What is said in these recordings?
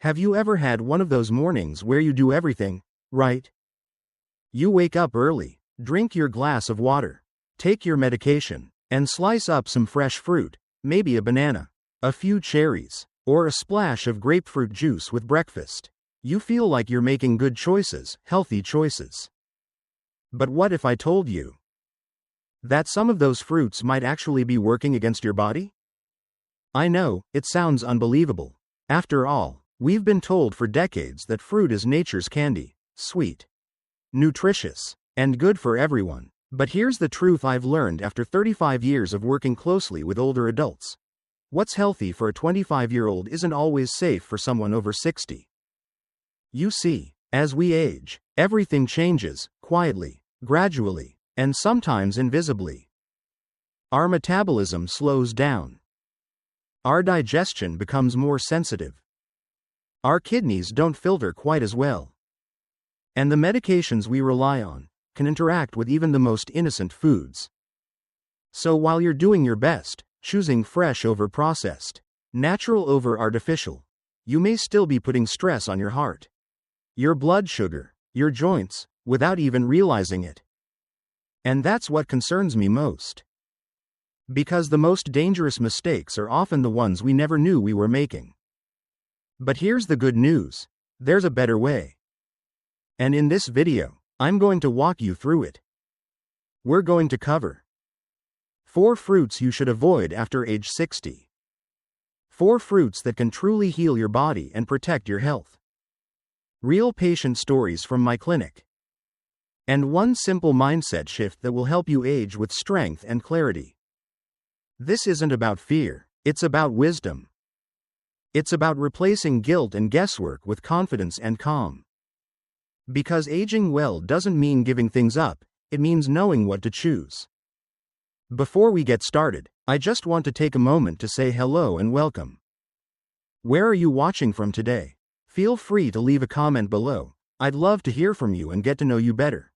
Have you ever had one of those mornings where you do everything right? You wake up early, drink your glass of water, take your medication, and slice up some fresh fruit, maybe a banana, a few cherries, or a splash of grapefruit juice with breakfast. You feel like you're making good choices, healthy choices. But what if I told you that some of those fruits might actually be working against your body? I know, it sounds unbelievable. After all, we've been told for decades that fruit is nature's candy, sweet, nutritious, and good for everyone. But here's the truth I've learned after 35 years of working closely with older adults. What's healthy for a 25-year-old isn't always safe for someone over 60. You see, as we age, everything changes, quietly, gradually, and sometimes invisibly. Our metabolism slows down. Our digestion becomes more sensitive. Our kidneys don't filter quite as well. And the medications we rely on can interact with even the most innocent foods. So while you're doing your best, choosing fresh over processed, natural over artificial, you may still be putting stress on your heart, your blood sugar, your joints, without even realizing it. And that's what concerns me most. Because the most dangerous mistakes are often the ones we never knew we were making. But here's the good news: there's a better way. And in this video, I'm going to walk you through it. We're going to cover 4 fruits you should avoid after age 60. 4 fruits that can truly heal your body and protect your health. Real patient stories from my clinic. And one simple mindset shift that will help you age with strength and clarity. This isn't about fear, it's about wisdom. It's about replacing guilt and guesswork with confidence and calm. Because aging well doesn't mean giving things up, it means knowing what to choose. Before we get started, I just want to take a moment to say hello and welcome. Where are you watching from today? Feel free to leave a comment below. I'd love to hear from you and get to know you better.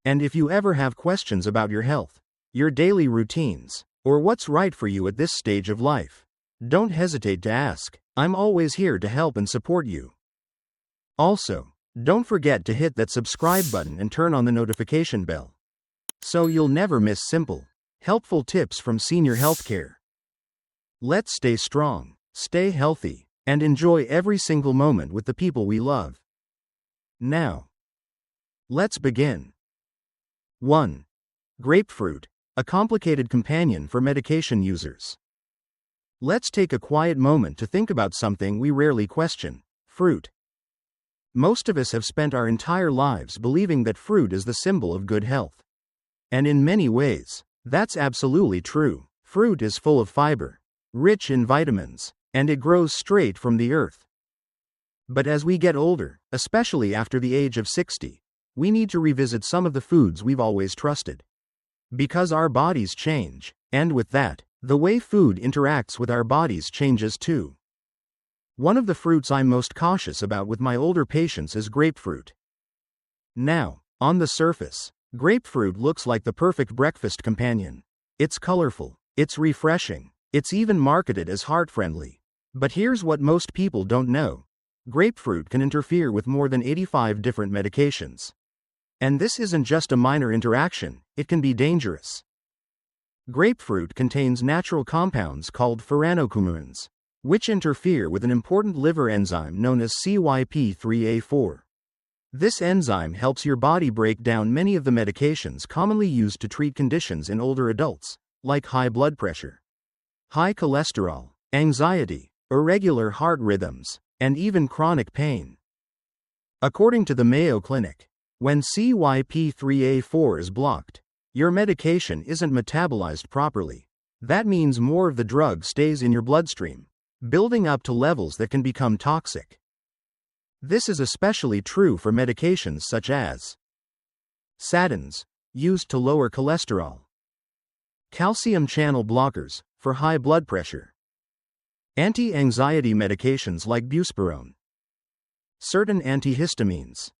And if you ever have questions about your health, your daily routines, or what's right for you at this stage of life, don't hesitate to ask. I'm always here to help and support you. Also, don't forget to hit that subscribe button and turn on the notification bell, so you'll never miss simple, helpful tips from senior healthcare. Let's stay strong, stay healthy, and enjoy every single moment with the people we love. Now, let's begin. 1. Grapefruit, a complicated companion for medication users. Let's take a quiet moment to think about something we rarely question: fruit. Most of us have spent our entire lives believing that fruit is the symbol of good health. And in many ways, that's absolutely true. Fruit is full of fiber, rich in vitamins, and it grows straight from the earth. But as we get older, especially after the age of 60, we need to revisit some of the foods we've always trusted. Because our bodies change, and with that, the way food interacts with our bodies changes too. One of the fruits I'm most cautious about with my older patients is grapefruit. Now, on the surface, grapefruit looks like the perfect breakfast companion. It's colorful, it's refreshing, it's even marketed as heart-friendly. But here's what most people don't know: grapefruit can interfere with more than 85 different medications. And this isn't just a minor interaction, it can be dangerous. Grapefruit contains natural compounds called furanocoumarins, which interfere with an important liver enzyme known as CYP3A4. This enzyme helps your body break down many of the medications commonly used to treat conditions in older adults, like high blood pressure, high cholesterol, anxiety, irregular heart rhythms, and even chronic pain. According to the Mayo Clinic, when CYP3A4 is blocked, your medication isn't metabolized properly. That means more of the drug stays in your bloodstream, building up to levels that can become toxic. This is especially true for medications such as statins, used to lower cholesterol, calcium channel blockers, for high blood pressure, anti-anxiety medications like buspirone, certain antihistamines,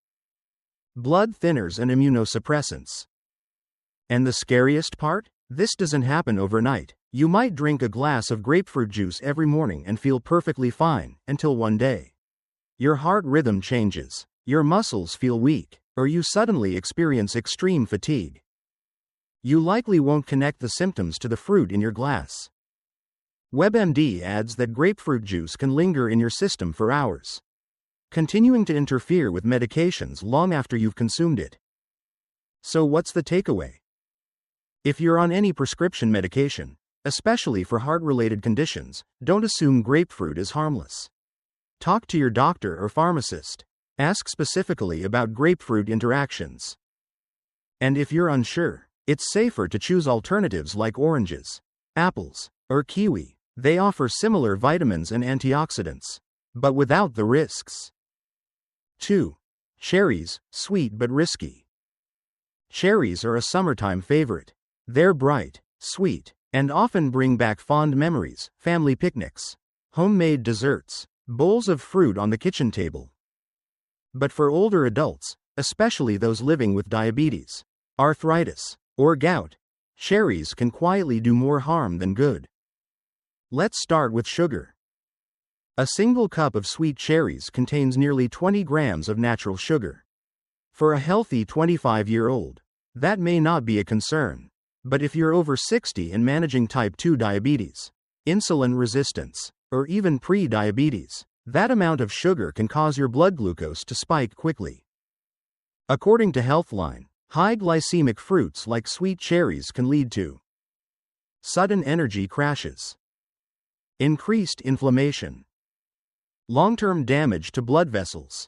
blood thinners and immunosuppressants. And the scariest part? This doesn't happen overnight. You might drink a glass of grapefruit juice every morning and feel perfectly fine, until one day, Your heart rhythm changes, your muscles feel weak, or you suddenly experience extreme fatigue. You likely won't connect the symptoms to the fruit in your glass. WebMD adds that grapefruit juice can linger in your system for hours, continuing to interfere with medications long after you've consumed it. So what's the takeaway? If you're on any prescription medication, especially for heart-related conditions, don't assume grapefruit is harmless. Talk to your doctor or pharmacist. Ask specifically about grapefruit interactions. And if you're unsure, it's safer to choose alternatives like oranges, apples, or kiwi. They offer similar vitamins and antioxidants, but without the risks. 2. Cherries, sweet but risky. Cherries are a summertime favorite. They're bright, sweet, and often bring back fond memories, family picnics, homemade desserts, bowls of fruit on the kitchen table. But for older adults, especially those living with diabetes, arthritis, or gout, cherries can quietly do more harm than good. Let's start with sugar. A single cup of sweet cherries contains nearly 20 grams of natural sugar. For a healthy 25-year-old, that may not be a concern. But if you're over 60 and managing type 2 diabetes, insulin resistance, or even pre-diabetes, that amount of sugar can cause your blood glucose to spike quickly. According to Healthline, high glycemic fruits like sweet cherries can lead to sudden energy crashes, increased inflammation, long-term damage to blood vessels.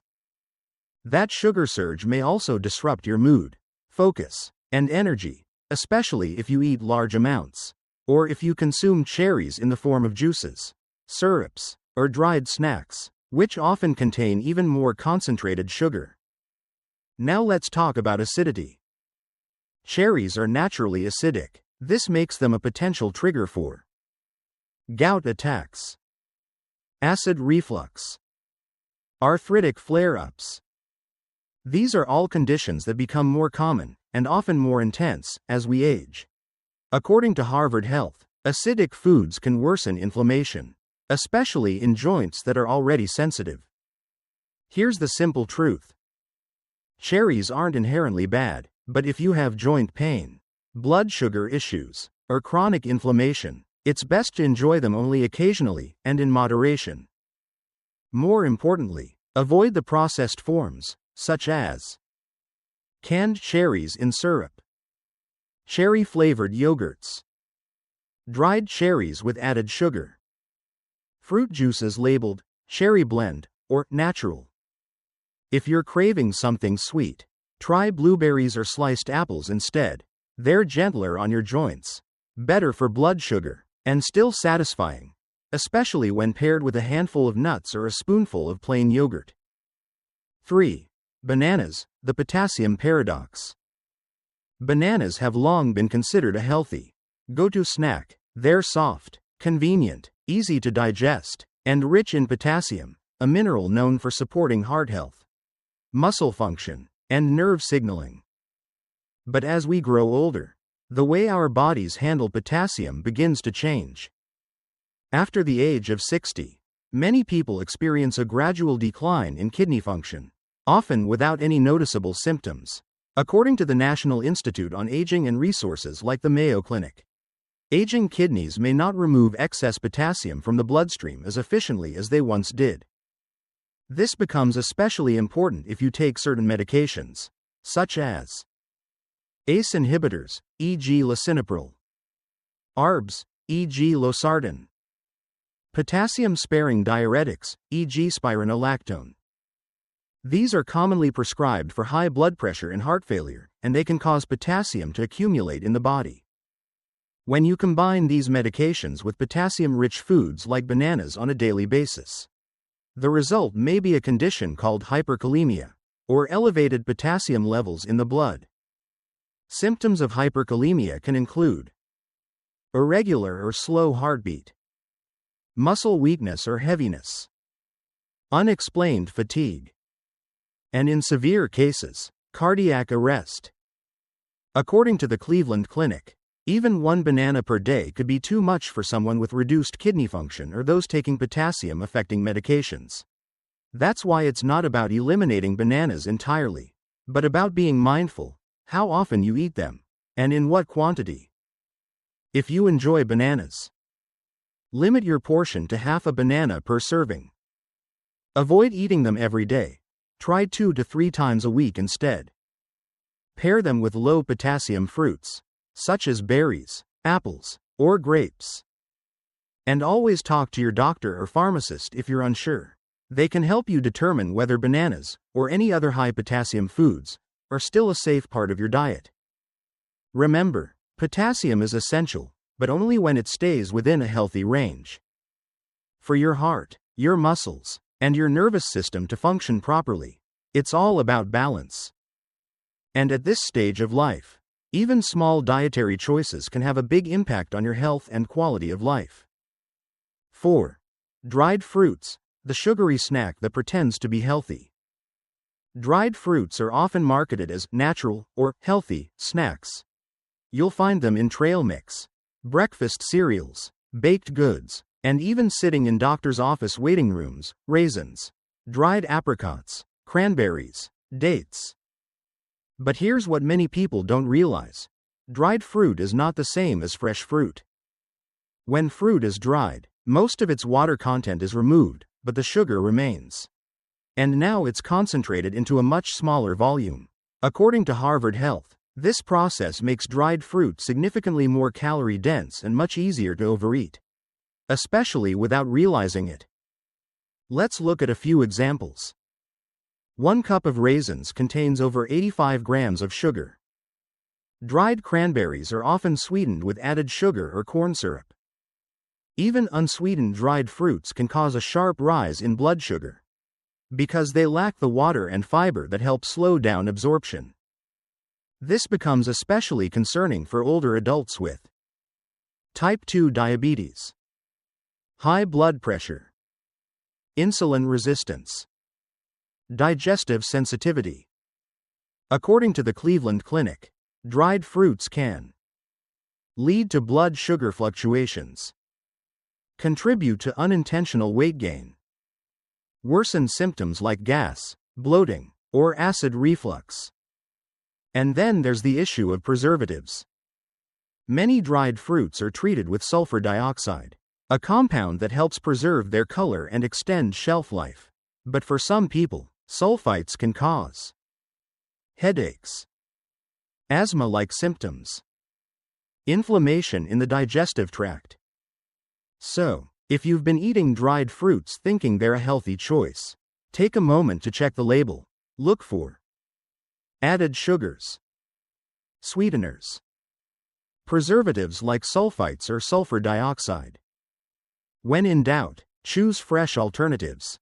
That sugar surge may also disrupt your mood, focus, and energy, especially if you eat large amounts, or if you consume cherries in the form of juices, syrups, or dried snacks, which often contain even more concentrated sugar. Now let's talk about acidity. Cherries are naturally acidic. This makes them a potential trigger for gout attacks, acid reflux, arthritic flare-ups. These are all conditions that become more common, and often more intense, as we age. According to Harvard Health, acidic foods can worsen inflammation, especially in joints that are already sensitive. Here's the simple truth. Cherries aren't inherently bad, but if you have joint pain, blood sugar issues, or chronic inflammation, it's best to enjoy them only occasionally and in moderation. More importantly, avoid the processed forms, such as canned cherries in syrup, cherry-flavored yogurts, dried cherries with added sugar, fruit juices labeled cherry blend or natural. If you're craving something sweet, try blueberries or sliced apples instead. They're gentler on your joints, better for blood sugar, and still satisfying, especially when paired with a handful of nuts or a spoonful of plain yogurt. 3. Bananas, the potassium paradox. Bananas have long been considered a healthy go-to snack. They're soft, convenient, easy to digest, and rich in potassium, a mineral known for supporting heart health, muscle function, and nerve signaling. But as we grow older, the way our bodies handle potassium begins to change. After the age of 60, many people experience a gradual decline in kidney function, often without any noticeable symptoms, according to the National Institute on Aging and resources like the Mayo Clinic. Aging kidneys may not remove excess potassium from the bloodstream as efficiently as they once did. This becomes especially important if you take certain medications, such as ACE inhibitors, e.g. lisinopril, ARBs, e.g. losartan, potassium-sparing diuretics, e.g. spironolactone. These are commonly prescribed for high blood pressure and heart failure, and they can cause potassium to accumulate in the body. When you combine these medications with potassium-rich foods like bananas on a daily basis, the result may be a condition called hyperkalemia, or elevated potassium levels in the blood. Symptoms of hyperkalemia can include irregular or slow heartbeat, muscle weakness or heaviness, unexplained fatigue, and in severe cases, cardiac arrest. According to the Cleveland Clinic, even one banana per day could be too much for someone with reduced kidney function or those taking potassium-affecting medications. That's why it's not about eliminating bananas entirely, but about being mindful, how often you eat them, and in what quantity. If you enjoy bananas, limit your portion to half a banana per serving. Avoid eating them every day. Try 2 to 3 times a week instead. Pair them with low potassium fruits, such as berries, apples, or grapes. And always talk to your doctor or pharmacist if you're unsure. They can help you determine whether bananas, or any other high potassium foods, are still a safe part of your diet. Remember, potassium is essential, but only when it stays within a healthy range. For your heart, your muscles, and your nervous system to function properly, it's all about balance. And at this stage of life, even small dietary choices can have a big impact on your health and quality of life. 4. Dried fruits, the sugary snack that pretends to be healthy. Dried fruits are often marketed as natural or healthy snacks. You'll find them in trail mix, breakfast cereals, baked goods, and even sitting in doctor's office waiting rooms, raisins, dried apricots, cranberries, dates. But here's what many people don't realize. Dried fruit is not the same as fresh fruit. When fruit is dried, most of its water content is removed, but the sugar remains. And now it's concentrated into a much smaller volume. According to Harvard Health, this process makes dried fruit significantly more calorie-dense and much easier to overeat, especially without realizing it. Let's look at a few examples. 1 cup of raisins contains over 85 grams of sugar. Dried cranberries are often sweetened with added sugar or corn syrup. Even unsweetened dried fruits can cause a sharp rise in blood sugar, because they lack the water and fiber that help slow down absorption. This becomes especially concerning for older adults with type 2 diabetes, high blood pressure, insulin resistance, digestive sensitivity. According to the Cleveland Clinic, dried fruits can lead to blood sugar fluctuations, contribute to unintentional weight gain, worsen symptoms like gas, bloating, or acid reflux. And then there's the issue of preservatives. Many dried fruits are treated with sulfur dioxide, a compound that helps preserve their color and extend shelf life. But for some people, sulfites can cause headaches, asthma-like symptoms, inflammation in the digestive tract. So, if you've been eating dried fruits thinking they're a healthy choice, take a moment to check the label. Look for added sugars, sweeteners, preservatives like sulfites or sulfur dioxide. When in doubt, choose fresh alternatives.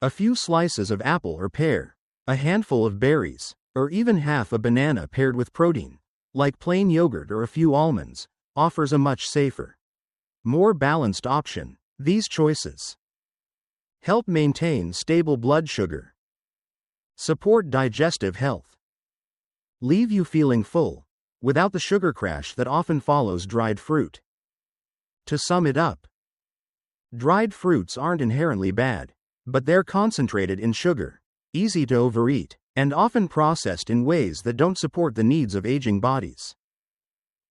A few slices of apple or pear, a handful of berries, or even half a banana paired with protein, like plain yogurt or a few almonds, offers a much safer, more balanced option. These choices help maintain stable blood sugar, support digestive health, leave you feeling full, without the sugar crash that often follows dried fruit. To sum it up, dried fruits aren't inherently bad, but they're concentrated in sugar, easy to overeat, and often processed in ways that don't support the needs of aging bodies.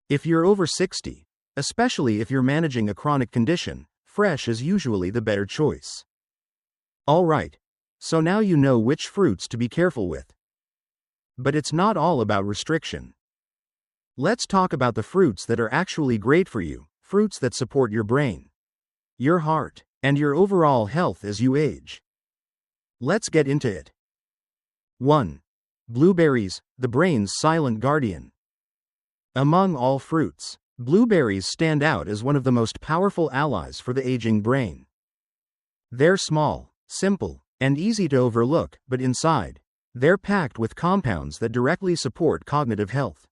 If you're over 60, especially if you're managing a chronic condition, fresh is usually the better choice. Alright, so now you know which fruits to be careful with. But it's not all about restriction. Let's talk about the fruits that are actually great for you, fruits that support your brain, your heart, and your overall health as you age. Let's get into it. 1. Blueberries, the brain's silent guardian. Among all fruits, blueberries stand out as one of the most powerful allies for the aging brain. They're small, simple, and easy to overlook, but inside, they're packed with compounds that directly support cognitive health.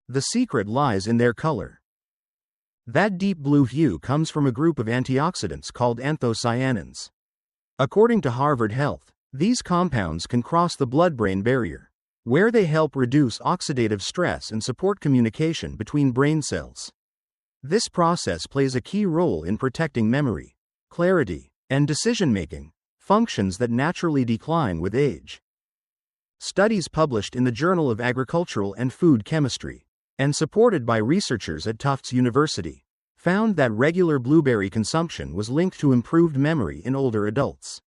The secret lies in their color. That deep blue hue comes from a group of antioxidants called anthocyanins. According to Harvard Health, these compounds can cross the blood-brain barrier, where they help reduce oxidative stress and support communication between brain cells. This process plays a key role in protecting memory, clarity, and decision-making, functions that naturally decline with age. Studies published in the Journal of Agricultural and Food Chemistry, and supported by researchers at Tufts University, found that regular blueberry consumption was linked to improved memory in older adults.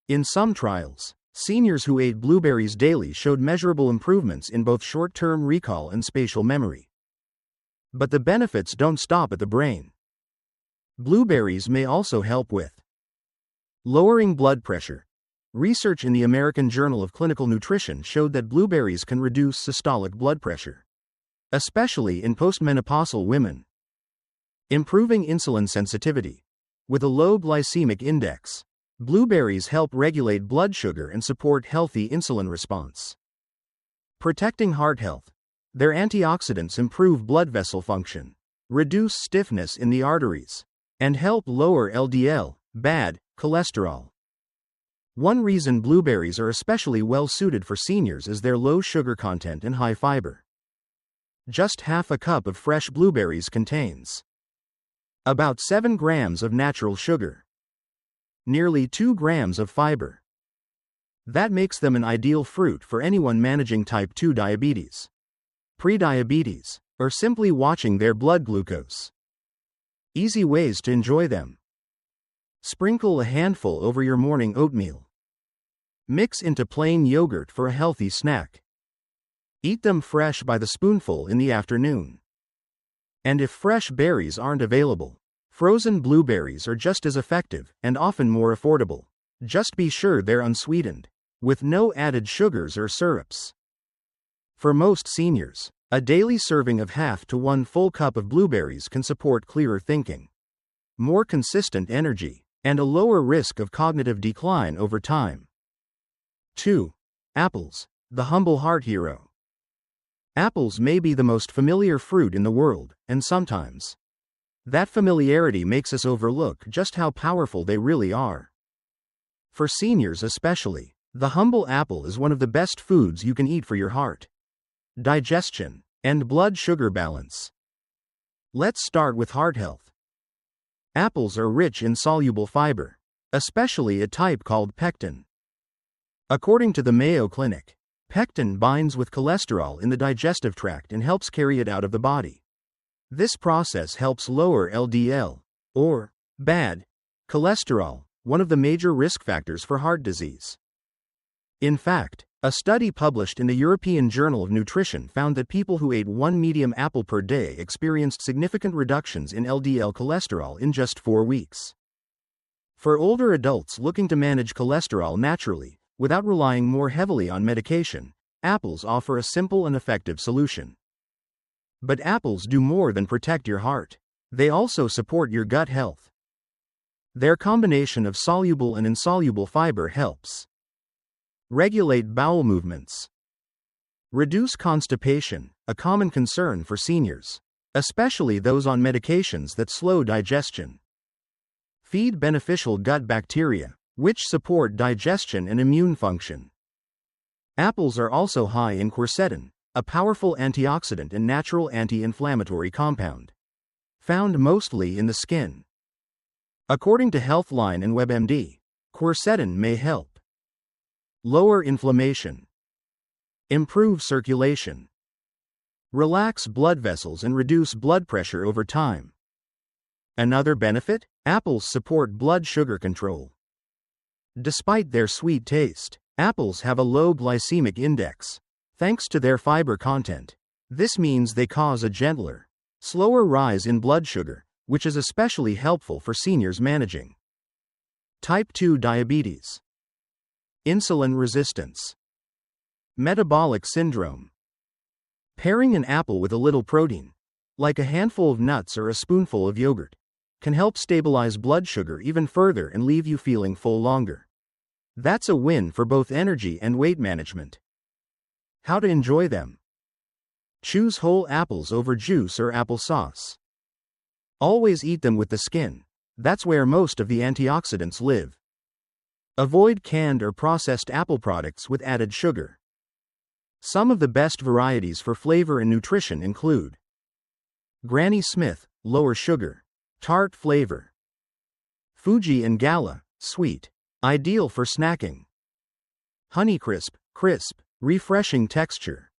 In some trials, seniors who ate blueberries daily showed measurable improvements in both short-term recall and spatial memory. But the benefits don't stop at the brain. Blueberries may also help with lowering blood pressure. Research in the American Journal of Clinical Nutrition showed that blueberries can reduce systolic blood pressure, especially in postmenopausal women. Improving insulin sensitivity. With a low glycemic index, blueberries help regulate blood sugar and support healthy insulin response. Protecting heart health. Their antioxidants improve blood vessel function, reduce stiffness in the arteries, and help lower LDL, bad cholesterol. One reason blueberries are especially well suited for seniors is their low sugar content and high fiber. Just half a cup of fresh blueberries contains about 7 grams of natural sugar, nearly 2 grams of fiber. That makes them an ideal fruit for anyone managing type 2 diabetes, prediabetes, or simply watching their blood glucose. Easy ways to enjoy them. Sprinkle a handful over your morning oatmeal. Mix into plain yogurt for a healthy snack. Eat them fresh by the spoonful in the afternoon. And if fresh berries aren't available, frozen blueberries are just as effective and often more affordable. Just be sure they're unsweetened, with no added sugars or syrups. For most seniors, a daily serving of half to 1 full cup of blueberries can support clearer thinking, more consistent energy, and a lower risk of cognitive decline over time. 2. Apples, the humble heart hero. Apples may be the most familiar fruit in the world, and sometimes that familiarity makes us overlook just how powerful they really are. For seniors especially, the humble apple is one of the best foods you can eat for your heart, digestion, and blood sugar balance. Let's start with heart health. Apples are rich in soluble fiber, especially a type called pectin. According to the Mayo Clinic, pectin binds with cholesterol in the digestive tract and helps carry it out of the body. This process helps lower LDL, or bad cholesterol, one of the major risk factors for heart disease. In fact, a study published in the European Journal of Nutrition found that people who ate 1 medium apple per day experienced significant reductions in LDL cholesterol in just 4 weeks. For older adults looking to manage cholesterol naturally, without relying more heavily on medication, apples offer a simple and effective solution. But apples do more than protect your heart. They also support your gut health. Their combination of soluble and insoluble fiber helps regulate bowel movements, reduce constipation, a common concern for seniors, especially those on medications that slow digestion, feed beneficial gut bacteria, which support digestion and immune function. Apples are also high in quercetin, a powerful antioxidant and natural anti-inflammatory compound, found mostly in the skin. According to Healthline and WebMD, quercetin may help lower inflammation, improve circulation, relax blood vessels and reduce blood pressure over time. Another benefit? Apples support blood sugar control. Despite their sweet taste, apples have a low glycemic index, thanks to their fiber content. This means they cause a gentler, slower rise in blood sugar, which is especially helpful for seniors managing type 2 diabetes, insulin resistance, metabolic syndrome. Pairing an apple with a little protein, like a handful of nuts or a spoonful of yogurt, can help stabilize blood sugar even further and leave you feeling full longer. That's a win for both energy and weight management. How to enjoy them? Choose whole apples over juice or applesauce. Always eat them with the skin. That's where most of the antioxidants live. Avoid canned or processed apple products with added sugar. Some of the best varieties for flavor and nutrition include Granny Smith, lower sugar, tart flavor; Fuji and Gala, sweet, Ideal for snacking. Honeycrisp, crisp, refreshing texture.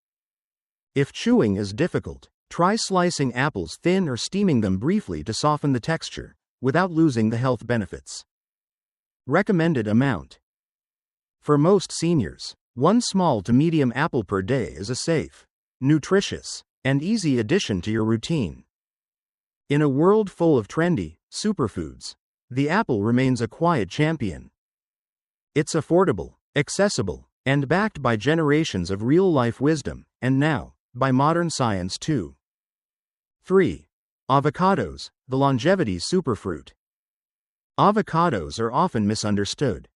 If chewing is difficult, try slicing apples thin or steaming them briefly to soften the texture, without losing the health benefits. Recommended amount. For most seniors, one small to medium apple per day is a safe, nutritious, and easy addition to your routine. In a world full of trendy superfoods, the apple remains a quiet champion. It's affordable, accessible, and backed by generations of real-life wisdom, and now, by modern science too. 3. Avocados, the longevity superfruit. Avocados are often misunderstood.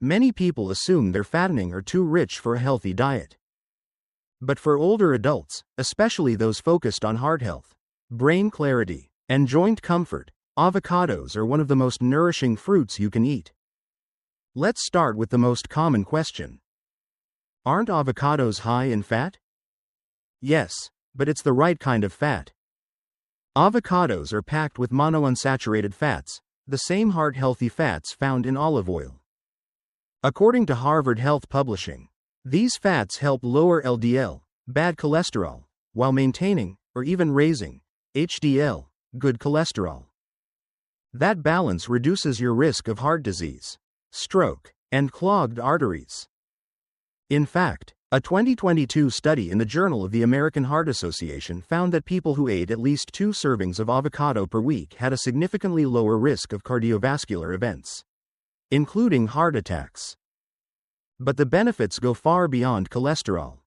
Many people assume they're fattening or too rich for a healthy diet. But for older adults, especially those focused on heart health, brain clarity, and joint comfort, avocados are one of the most nourishing fruits you can eat. Let's start with the most common question. Aren't avocados high in fat? Yes, but it's the right kind of fat. Avocados are packed with monounsaturated fats, the same heart-healthy fats found in olive oil. According to Harvard Health Publishing, these fats help lower LDL, bad cholesterol, while maintaining, or even raising, HDL, good cholesterol. That balance reduces your risk of heart disease, stroke, and clogged arteries. In fact, a 2022 study in the Journal of the American Heart Association found that people who ate at least 2 servings of avocado per week had a significantly lower risk of cardiovascular events, including heart attacks. But the benefits go far beyond cholesterol.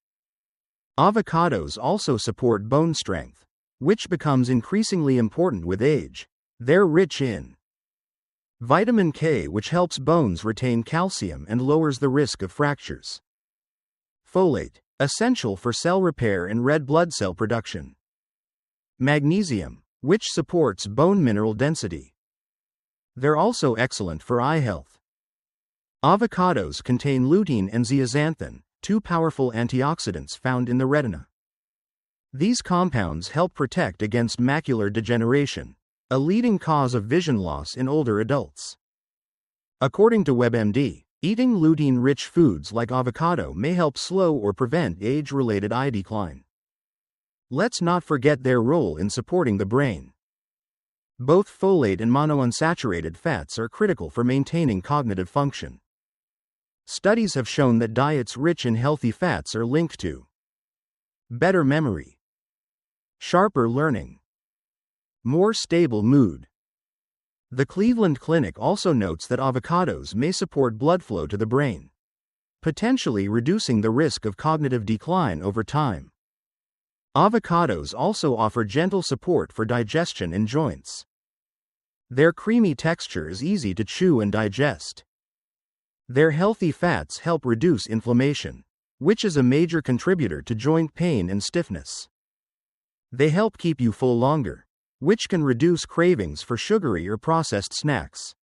Avocados also support bone strength, which becomes increasingly important with age. They're rich in vitamin K, which helps bones retain calcium and lowers the risk of fractures. Folate, essential for cell repair and red blood cell production. Magnesium, which supports bone mineral density. They're also excellent for eye health. Avocados contain lutein and zeaxanthin, 2 powerful antioxidants found in the retina. These compounds help protect against macular degeneration, a leading cause of vision loss in older adults. According to WebMD, eating lutein-rich foods like avocado may help slow or prevent age-related eye decline. Let's not forget their role in supporting the brain. Both folate and monounsaturated fats are critical for maintaining cognitive function. Studies have shown that diets rich in healthy fats are linked to better memory, sharper learning, more stable mood. The Cleveland Clinic also notes that avocados may support blood flow to the brain, potentially reducing the risk of cognitive decline over time. Avocados also offer gentle support for digestion and joints. Their creamy texture is easy to chew and digest. Their healthy fats help reduce inflammation, which is a major contributor to joint pain and stiffness. They help keep you full longer, which can reduce cravings for sugary or processed snacks.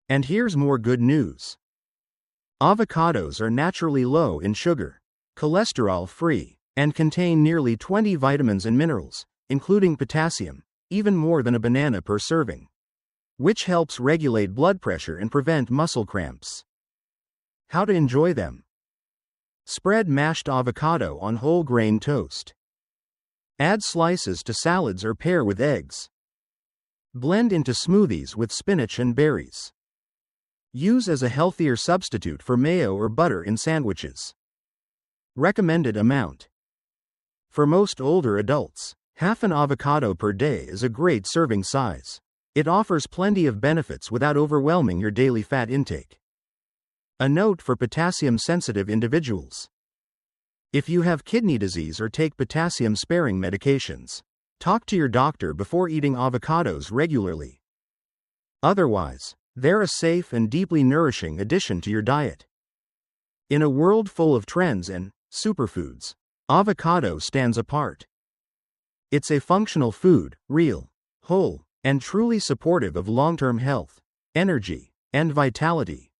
And here's more good news. Avocados are naturally low in sugar, cholesterol-free, and contain nearly 20 vitamins and minerals, including potassium, even more than a banana per serving, which helps regulate blood pressure and prevent muscle cramps. How to enjoy them? Spread mashed avocado on whole grain toast. Add slices to salads or pair with eggs. Blend into smoothies with spinach and berries. Use as a healthier substitute for mayo or butter in sandwiches. Recommended amount. For most older adults, half an avocado per day is a great serving size. It offers plenty of benefits without overwhelming your daily fat intake. A note for potassium-sensitive individuals. If you have kidney disease or take potassium-sparing medications, talk to your doctor before eating avocados regularly. Otherwise, they're a safe and deeply nourishing addition to your diet. In a world full of trends and superfoods, avocado stands apart. It's a functional food, real, whole, and truly supportive of long-term health, energy, and vitality.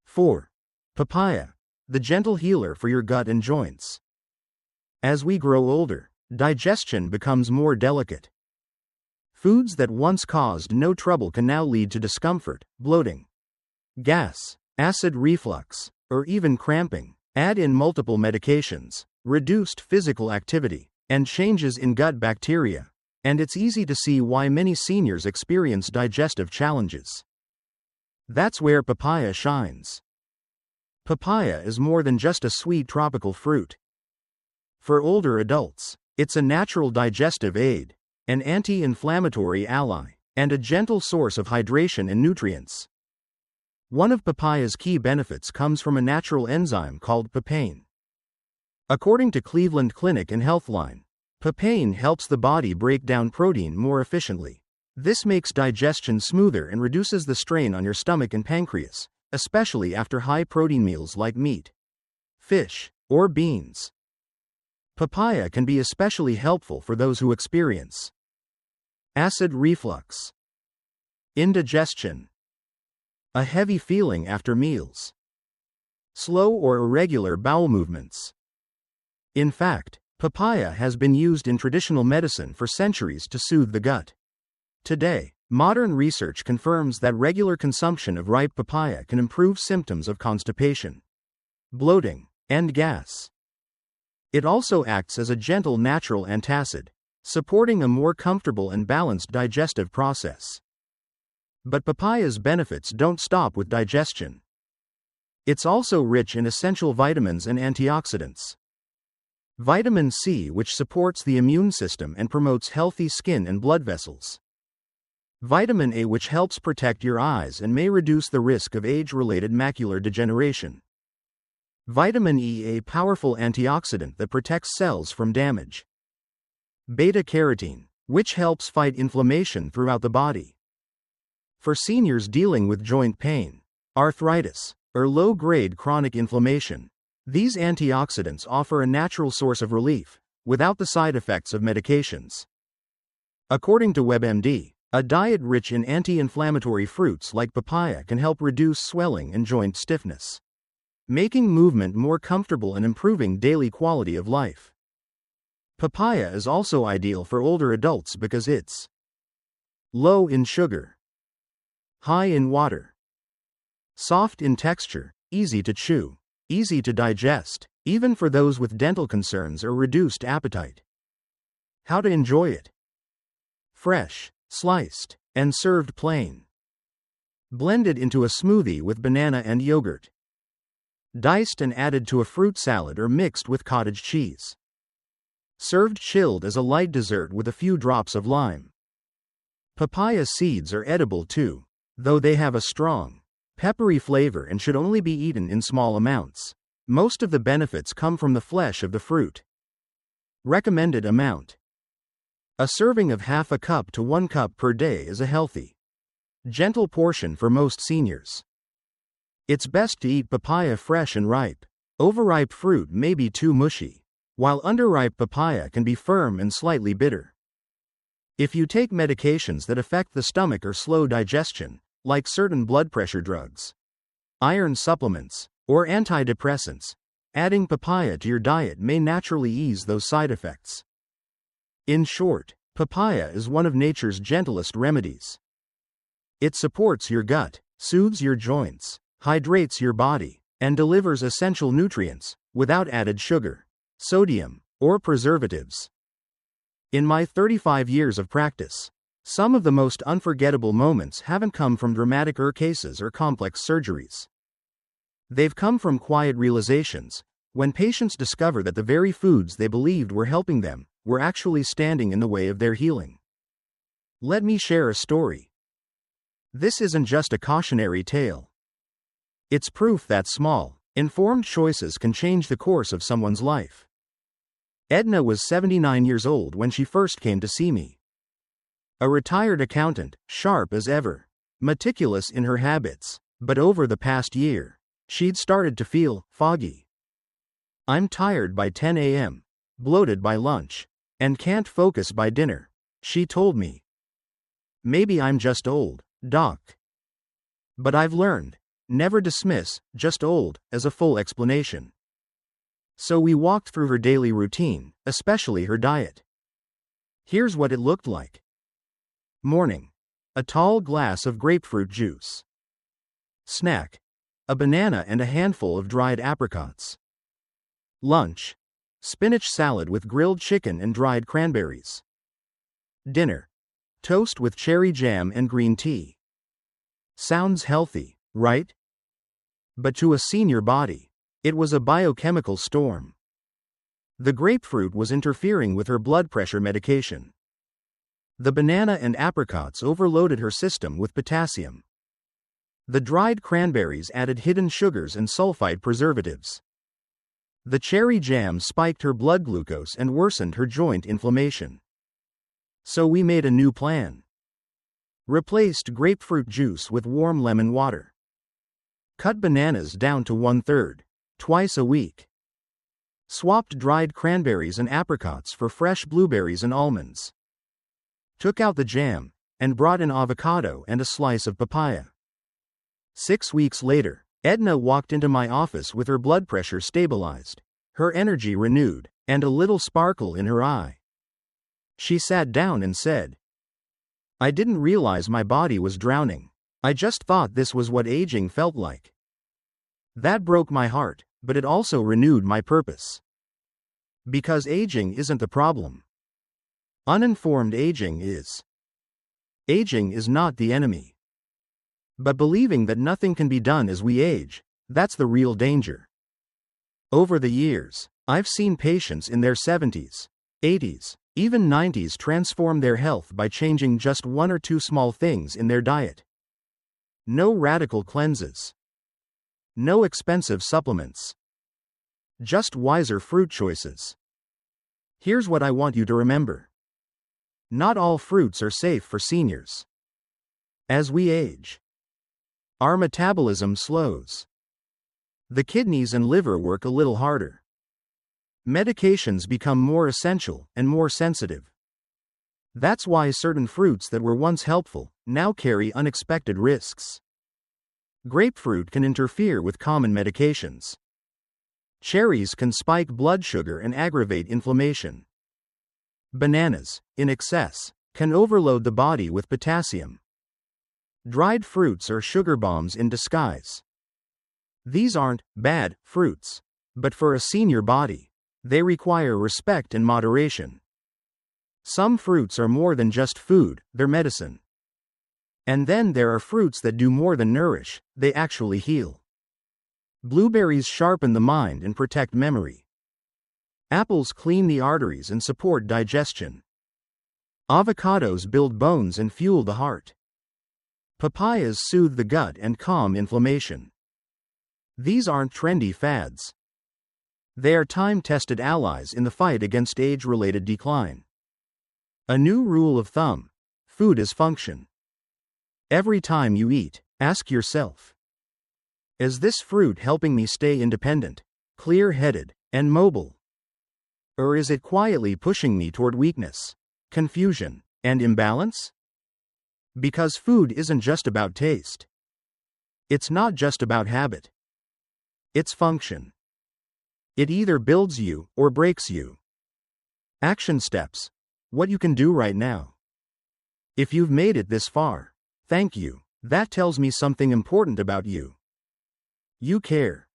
4. Papaya, the gentle healer for your gut and joints. As we grow older, digestion becomes more delicate. Foods that once caused no trouble can now lead to discomfort, bloating, gas, acid reflux, or even cramping. Add in multiple medications, reduced physical activity, and changes in gut bacteria, and it's easy to see why many seniors experience digestive challenges. That's where papaya shines. Papaya is more than just a sweet tropical fruit. For older adults, it's a natural digestive aid, an anti-inflammatory ally, and a gentle source of hydration and nutrients. One of papaya's key benefits comes from a natural enzyme called papain. According to Cleveland Clinic and Healthline, papain helps the body break down protein more efficiently. This makes digestion smoother and reduces the strain on your stomach and pancreas, especially after high-protein meals like meat, fish, or beans. Papaya can be especially helpful for those who experience acid reflux, indigestion, a heavy feeling after meals, slow or irregular bowel movements. In fact, papaya has been used in traditional medicine for centuries to soothe the gut. Today, modern research confirms that regular consumption of ripe papaya can improve symptoms of constipation, bloating, and gas. It also acts as a gentle natural antacid, supporting a more comfortable and balanced digestive process. But papaya's benefits don't stop with digestion. It's also rich in essential vitamins and antioxidants. Vitamin C, which supports the immune system and promotes healthy skin and blood vessels. Vitamin A, which helps protect your eyes and may reduce the risk of age-related macular degeneration. Vitamin E, a powerful antioxidant that protects cells from damage. Beta-carotene, which helps fight inflammation throughout the body. For seniors dealing with joint pain, arthritis, or low-grade chronic inflammation, these antioxidants offer a natural source of relief, without the side effects of medications. According to WebMD, a diet rich in anti-inflammatory fruits like papaya can help reduce swelling and joint stiffness, making movement more comfortable and improving daily quality of life. Papaya is also ideal for older adults because it's low in sugar, high in water, soft in texture, easy to chew, easy to digest, even for those with dental concerns or reduced appetite. How to enjoy it? Fresh, sliced, and served plain. Blended into a smoothie with banana and yogurt. Diced and added to a fruit salad or mixed with cottage cheese. Served chilled as a light dessert with a few drops of lime. Papaya seeds are edible too, though they have a strong, peppery flavor and should only be eaten in small amounts. Most of the benefits come from the flesh of the fruit. Recommended amount. A serving of half a cup to 1 cup per day is a healthy, gentle portion for most seniors. It's best to eat papaya fresh and ripe. Overripe fruit may be too mushy, while underripe papaya can be firm and slightly bitter. If you take medications that affect the stomach or slow digestion, like certain blood pressure drugs, iron supplements, or antidepressants, adding papaya to your diet may naturally ease those side effects. In short, papaya is one of nature's gentlest remedies. It supports your gut, soothes your joints, hydrates your body, and delivers essential nutrients, without added sugar, sodium, or preservatives. In my 35 years of practice, some of the most unforgettable moments haven't come from dramatic cases or complex surgeries. They've come from quiet realizations, when patients discover that the very foods they believed were helping them were actually standing in the way of their healing. Let me share a story. This isn't just a cautionary tale. It's proof that small, informed choices can change the course of someone's life. Edna was 79 years old when she first came to see me. A retired accountant, sharp as ever, meticulous in her habits, but over the past year, she'd started to feel foggy. "I'm tired by 10 a.m., bloated by lunch, and can't focus by dinner," she told me. "Maybe I'm just old, doc." But I've learned, never dismiss just old as a full explanation. So we walked through her daily routine, especially her diet. Here's what it looked like. Morning. A tall glass of grapefruit juice. Snack: a banana and a handful of dried apricots. Lunch: spinach salad with grilled chicken and dried cranberries. Dinner: toast with cherry jam and green tea. Sounds healthy, right? But to a senior body, it was a biochemical storm. The grapefruit was interfering with her blood pressure medication. The banana and apricots overloaded her system with potassium. The dried cranberries added hidden sugars and sulfide preservatives. The cherry jam spiked her blood glucose and worsened her joint inflammation. So we made a new plan. Replaced grapefruit juice with warm lemon water. Cut bananas down to 1/3, twice a week. Swapped dried cranberries and apricots for fresh blueberries and almonds. Took out the jam, and brought in avocado and a slice of papaya. 6 weeks later, Edna walked into my office with her blood pressure stabilized, her energy renewed, and a little sparkle in her eye. She sat down and said, "I didn't realize my body was drowning. I just thought this was what aging felt like." That broke my heart, but it also renewed my purpose. Because aging isn't the problem. Uninformed aging is. Aging is not the enemy. But believing that nothing can be done as we age, that's the real danger. Over the years, I've seen patients in their 70s, 80s, even 90s transform their health by changing just one or two small things in their diet. No radical cleanses. No expensive supplements. Just wiser fruit choices. Here's what I want you to remember. Not all fruits are safe for seniors. As we age, our metabolism slows. The kidneys and liver work a little harder. Medications become more essential and more sensitive. That's why certain fruits that were once helpful now carry unexpected risks. Grapefruit can interfere with common medications. Cherries can spike blood sugar and aggravate inflammation. Bananas, in excess, can overload the body with potassium. Dried fruits are sugar bombs in disguise. These aren't bad fruits, but for a senior body, they require respect and moderation. Some fruits are more than just food, they're medicine. And then there are fruits that do more than nourish, they actually heal. Blueberries sharpen the mind and protect memory. Apples clean the arteries and support digestion. Avocados build bones and fuel the heart. Papayas soothe the gut and calm inflammation. These aren't trendy fads. They are time-tested allies in the fight against age-related decline. A new rule of thumb: food is function. Every time you eat, ask yourself, is this fruit helping me stay independent, clear-headed, and mobile? Or is it quietly pushing me toward weakness, confusion, and imbalance? Because food isn't just about taste. It's not just about habit. It's function. It either builds you or breaks you. Action steps: what you can do right now. If you've made it this far, thank you. That tells me something important about you. You care.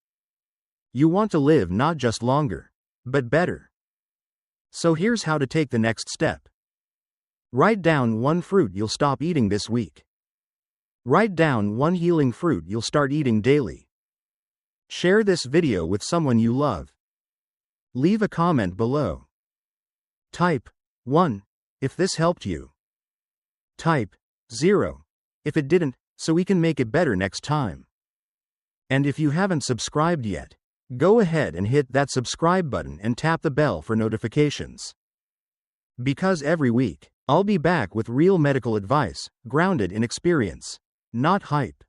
You want to live not just longer, but better. So here's how to take the next step. Write down one fruit you'll stop eating this week. Write down one healing fruit you'll start eating daily. Share this video with someone you love. Leave a comment below. Type 1 if this helped you. Type 0 if it didn't, so we can make it better next time. And if you haven't subscribed yet, go ahead and hit that subscribe button and tap the bell for notifications. Because every week, I'll be back with real medical advice, grounded in experience, not hype.